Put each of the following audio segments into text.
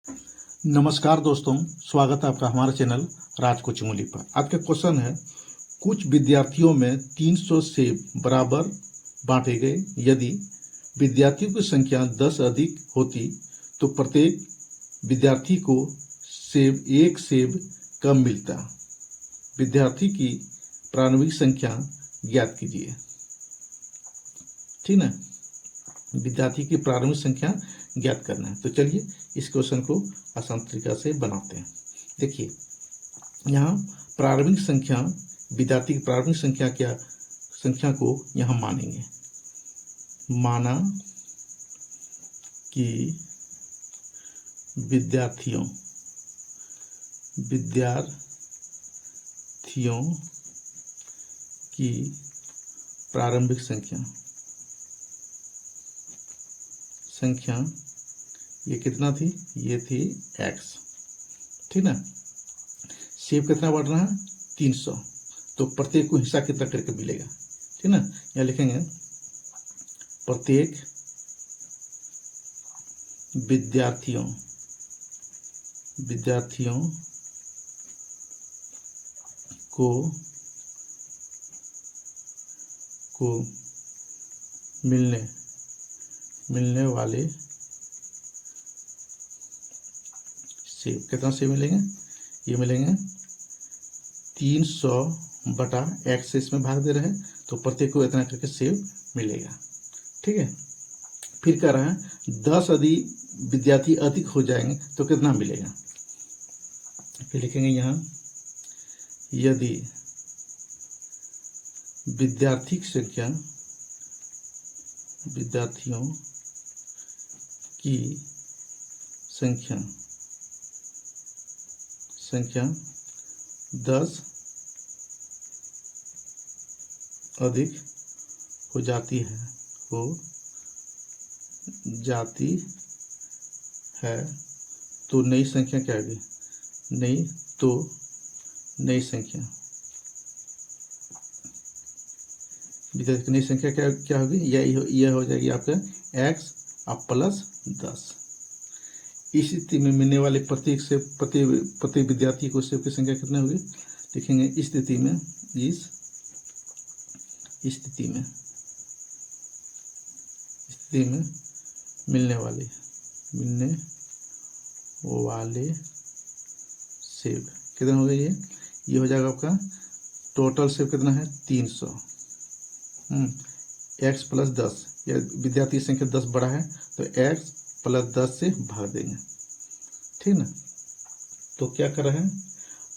नमस्कार दोस्तों, स्वागत है आपका हमारे चैनल राज कोचिंग मूली पर। आज का क्वेश्चन है, कुछ विद्यार्थियों में 300 सेब बराबर बांटे गए। यदि विद्यार्थियों की संख्या 10 अधिक होती तो प्रत्येक विद्यार्थी को एक सेब कम मिलता। विद्यार्थी की प्रारंभिक संख्या ज्ञात कीजिए। ठीक ना, विद्यार्थी की प्रारंभिक संख्या ज्ञात करना है। तो चलिए इस क्वेश्चन को आसान तरीका से बनाते हैं। देखिए, यहाँ प्रारंभिक संख्या, विद्यार्थी की प्रारंभिक संख्या को यहाँ मानेंगे। माना कि विद्यार्थियों की प्रारंभिक संख्या ये कितना थी? ये थी x। ठीक ना, सेब कितना बढ़ रहा है? 300। तो प्रत्येक को हिस्सा कितना करके मिलेगा? ठीक ना, यहाँ लिखेंगे प्रत्येक विद्यार्थियों को मिलने वाले सेब कितना सेब मिलेंगे? ये मिलेंगे 300 बटा x से इसमें भाग दे रहे हैं, तो प्रत्येक को इतना करके सेब मिलेगा। ठीक है, फिर कह रहा है 10 विद्यार्थी अधिक हो जाएंगे तो कितना मिलेगा? फिर लिखेंगे यहाँ, यदि विद्यार्थियों की संख्या 10 अधिक हो जाती है तो नई संख्या क्या होगी? नई संख्या विद्यार्थी की नई संख्या क्या होगी? यह हो जाएगी आपका x प्लस 10। इस स्थिति में मिलने वाले प्रत्येक विद्यार्थी को सेब की संख्या कितना होगी? लिखेंगे इस स्थिति में मिलने वाले सेब कितना हो गया? ये हो जाएगा आपका टोटल सेब कितना है? 300। x प्लस 10, या विद्यार्थी की संख्या 10 बड़ा है तो x प्लस 10 से भाग देंगे। ठीक ना, तो क्या कर रहे हैं?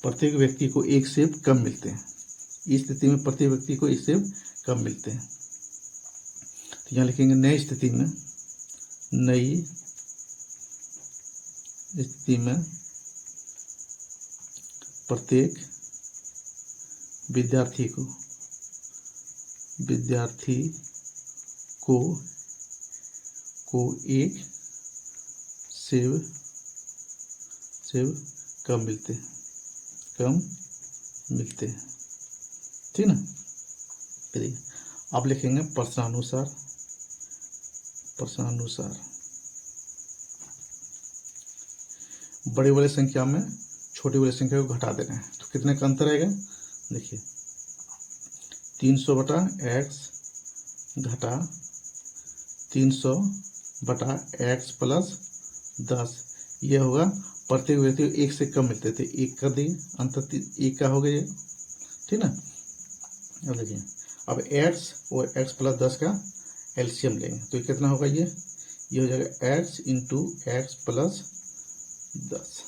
प्रत्येक व्यक्ति को एक सेब कम मिलते हैं। इस स्थिति में प्रत्येक व्यक्ति को एक सेब कम मिलते हैं। तो यहाँ लिखेंगे नई स्थिति में प्रत्येक विद्यार्थी को एक सेब कम मिलते हैं। ठीक ना, चलिए अब लिखेंगे प्रश्नानुसार। बड़ी वाली संख्या में छोटी वाली संख्या को घटा देना है, तो कितने का अंतर आएगा? देखिए 300 बटा x घटा 300 बटा x प्लस 10, यह होगा प्रत्येक व्यक्ति को एक से कम मिलते थे, एक कर दिए, अंतर एक का हो गया। ठीक ना, अब देखिए, अब x और x प्लस 10 का एलसीएम लेंगे तो कितना होगा? ये हो जाएगा x इंटू एक्स प्लस 10।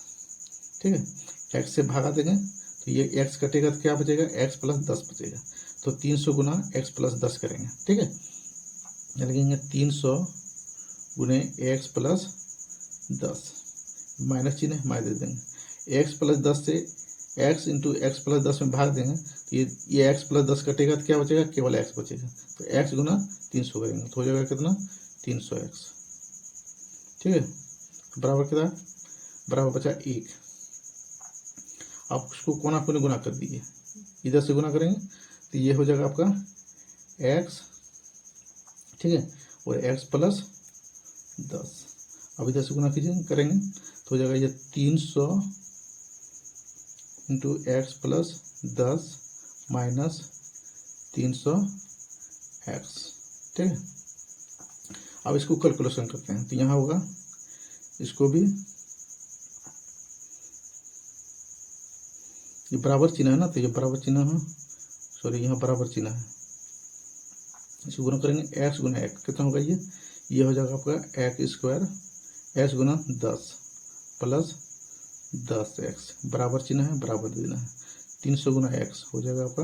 ठीक है, x से भागा देंगे तो ये x कटेगा तो क्या बचेगा? x प्लस 10 बचेगा। तो 300 गुना x प्लस 10 करेंगे। ठीक है, लिखेंगे 300 गुने x प्लस 10, माइनस चिन्ह माइनस दे देंगे। x प्लस 10 से x इंटू एक्स प्लस 10 में भाग देंगे तो ये x प्लस 10 कटेगा तो क्या बचेगा? केवल x बचेगा। तो x गुना 300 करेंगे तो हो जाएगा कितना? 300x। ठीक है, बराबर कितना? बराबर बचा 1। आप उसको कोना कोने गुना कर दीजिए, इधर से गुना करेंगे तो ये हो जाएगा आपका x। ठीक है, और x प्लस 10 अब इधर से गुना कीजिए करेंगे तो हो जाएगा ये 300 into x plus 10 minus 300 x. ठीक है, अब इसको कैलकुलेशन करते हैं। तो यहाँ होगा, इसको भी ये बराबर चिन्ह है ना, तो ये बराबर चिन्ह है, सॉरी यहाँ बराबर चिन्ह है, इसको गुना करेंगे एक्स गुना एक्स, कितना होगा ये हो जाएगा आपका एक्स स्क्वायर एक्स गुना 10 प्लस 10x बराबर चिन्ह है, बराबर देना है। 300 गुना एक्स हो जाएगा आपका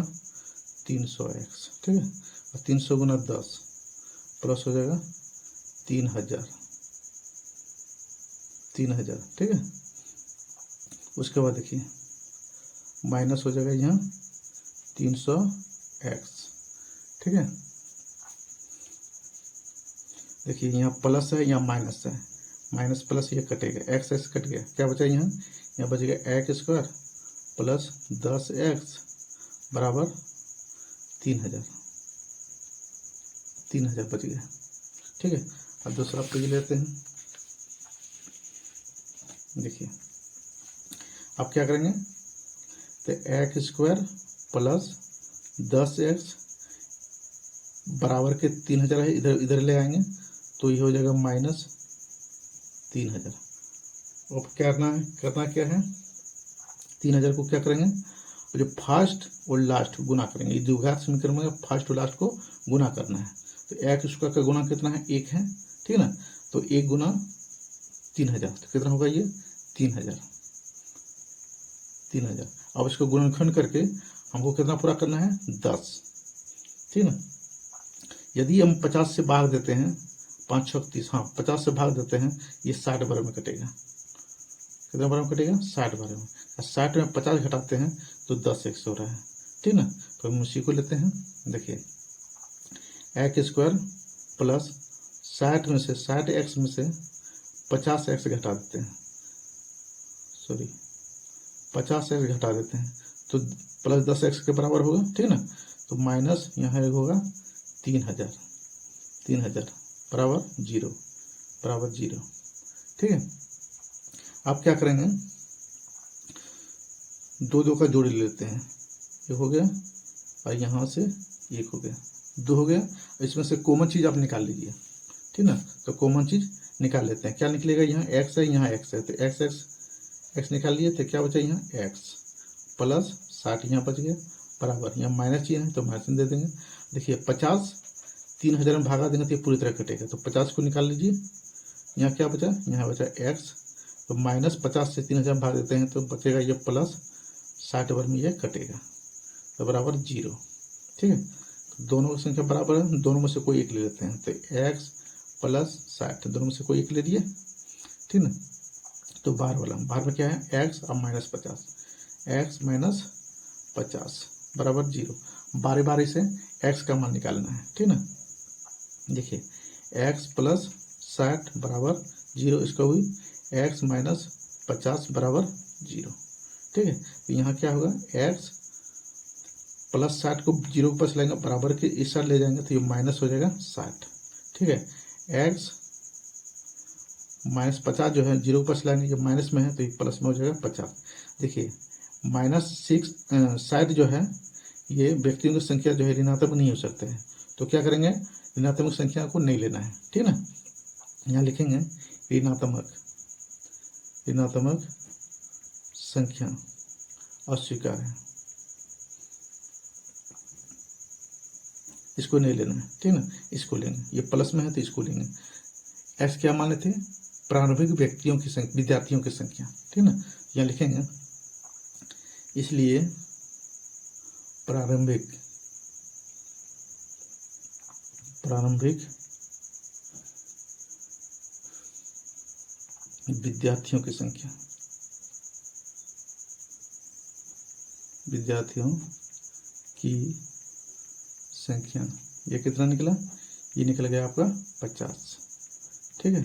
300x। ठीक है, और 300 गुना 10 प्लस हो जाएगा 3000। ठीक है, उसके बाद देखिए माइनस हो जाएगा यहाँ 300x। ठीक है, देखिए यहाँ प्लस है, यहाँ माइनस है, माइनस प्लस ये कटेगा, एक्स एक्स कट गया, क्या बचा यहाँ बचेगा एक्स स्क्वायर प्लस 10x बराबर 3000 बच गया। ठीक है, अब दूसरा पेज लेते हैं। देखिए अब क्या करेंगे, तो एक्स स्क्वायर प्लस 10x बराबर के 3000 है, इधर ले आएंगे तो ये हो जाएगा माइनस 3000। अब करना क्या है, 3000 को क्या करेंगे, जो फर्स्ट और लास्ट गुना करेंगे, ये द्विघात समीकरण में फर्स्ट और लास्ट को गुना करना है। तो एक्स स्क्वायर का गुना कितना है, 1 है। ठीक है ना, तो 1 गुना 3000, तो कितना होगा ये 3000। अब इसको गुणनखंड करके हमको कितना पूरा करना है, 10। ठीक है ना, यदि हम 50 से भाग देते हैं, 5 6 30, हाँ 50 से भाग देते हैं, ये 60 बार में कटेगा। कितना बार में कटेगा, 60 बार में। 60 में 50 घटाते हैं तो 10x हो रहा है। ठीक ना, तो हम उसी को लेते हैं। देखिए एक्स स्क्वायर प्लस 60 में से 60x में से 50x घटा देते हैं, सॉरी 50x घटा देते हैं तो प्लस 10x के बराबर होगा। ठीक ना, तो माइनस यहाँ होगा 3000 बराबर 0। ठीक है, आप क्या करेंगे, 2 का जोड़ी लेते हैं, ये हो गया और यहाँ से 1 हो गया, 2 हो गया। इसमें से कॉमन चीज़ आप निकाल लीजिए। ठीक ना, तो कॉमन चीज़ निकाल लेते हैं, क्या निकलेगा, यहाँ x है, यहाँ x है, तो x निकाल लिए, तो क्या बचा यहाँ x प्लस 60 यहाँ बच गया बराबर, यहाँ माइनस चिन्ह है तो माइनस दे देंगे। देखिए 50 3000 में भागा देंगे तो ये पूरी तरह कटेगा, तो 50 को निकाल लीजिए, यहाँ क्या बचा, यहाँ बचा x, तो माइनस 50 से 3000 भाग देते हैं तो बचेगा ये प्लस 60 बार में ये कटेगा, तो बराबर 0। ठीक है, तो दोनों की संख्या बराबर है, दोनों में से कोई एक ले लेते हैं, तो x प्लस 60 दोनों में से कोई एक ले लिए। ठीक ना, तो बाहर में क्या है x और माइनस 50, x माइनस 50 बराबर 0। बारी से x का मान निकालना है। ठीक ना, देखिए x प्लस 60 बराबर 0, इसका हुई x माइनस 50 बराबर 0। ठीक है, तो यहाँ क्या होगा, x प्लस 60 को 0 के पास लाएंगे, बराबर के इस साइड ले जाएंगे तो ये माइनस हो जाएगा 60। ठीक है, x माइनस 50 जो है 0 के पास लाएंगे, जब माइनस में है तो ये प्लस में हो जाएगा 50। देखिए माइनस 60 जो है ये व्यक्तियों की संख्या जो है ऋणात्मक नहीं हो सकते हैं, तो क्या करेंगे, ऋणात्मक संख्या को नहीं लेना है। ठीक है ना, यहाँ लिखेंगे ऋणात्मक संख्या अस्वीकार है, इसको नहीं लेना है। ठीक है ना, इसको लेंगे, ये प्लस में है तो इसको लेंगे। एक्स क्या माने थे, प्रारंभिक व्यक्तियों की संख्या, विद्यार्थियों की संख्या। ठीक है ना, यहाँ लिखेंगे, इसलिए प्रारंभिक विद्यार्थियों की संख्या, ये कितना निकला, ये निकल गया आपका 50। ठीक है,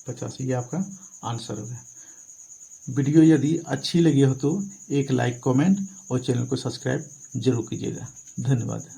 50, ये आपका आंसर हो गया। वीडियो यदि अच्छी लगी हो तो एक लाइक, कमेंट और चैनल को सब्सक्राइब जरूर कीजिएगा। धन्यवाद।